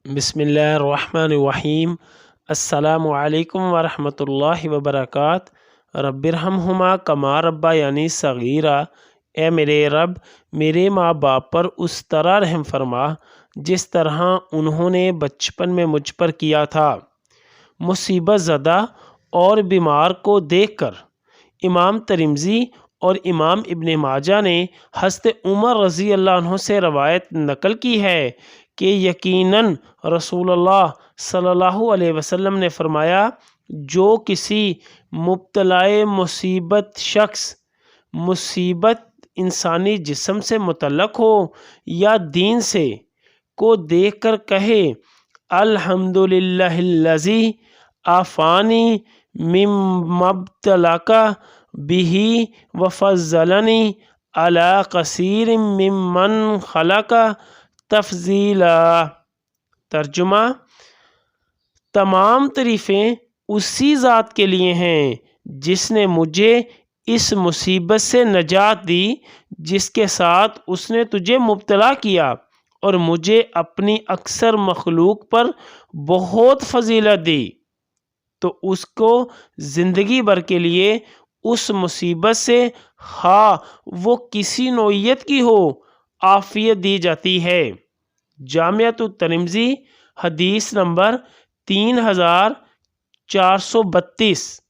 بسم اللہ الرحمن الرحیم۔ السلام علیکم ورحمۃ اللہ وبرکاتہ۔ رب ارحمہما کما ربیانی صغیرا، اے میرے رب میرے ماں باپ پر اس طرح رحم فرما جس طرح انہوں نے بچپن میں مجھ پر کیا تھا۔ مصیبت زدہ اور بیمار کو دیکھ کر امام ترمذی اور امام ابن ماجہ نے حضرت عمر رضی اللہ عنہ سے روایت نقل کی ہے کہ یقیناً رسول اللہ صلی اللہ علیہ وسلم نے فرمایا، جو کسی مبتلائے مصیبت شخص مصیبت انسانی جسم سے متعلق ہو یا دین سے کو دیکھ کر کہے الحمدللہ الذی عافانی مما ابتلاک بہ وفضلنی علی کثیر ممن خلق تفضیلا۔ ترجمہ: تمام تعریفیں اسی ذات کے لیے ہیں جس نے مجھے اس مصیبت سے نجات دی جس کے ساتھ اس نے تجھے مبتلا کیا، اور مجھے اپنی اکثر مخلوق پر بہت فضیلت دی، تو اس کو زندگی بھر کے لیے اس مصیبت سے خواہ وہ کسی نوعیت کی ہو عافیت دی جاتی ہے۔ جامعۃ الترمذی حدیث نمبر 3432۔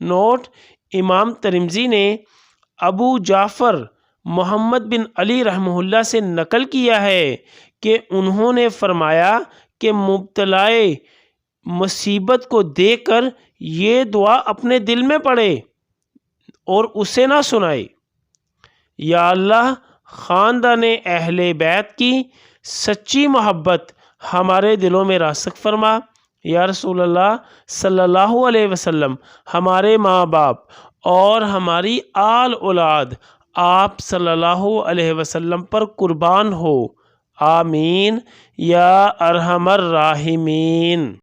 نوٹ: امام ترمذی نے ابو جعفر محمد بن علی رحمہ اللہ سے نقل کیا ہے کہ انہوں نے فرمایا کہ مبتلائے مصیبت کو دیکھ کر یہ دعا اپنے دل میں پڑھے اور اسے نہ سنائے: یا اللہ، خاندان اہل بیت کی سچی محبت ہمارے دلوں میں راسخ فرما۔ یا رسول اللہ صلی اللہ علیہ وسلم، ہمارے ماں باپ اور ہماری آل اولاد آپ صلی اللہ علیہ وسلم پر قربان ہو، آمین یا ارحم الراحمین۔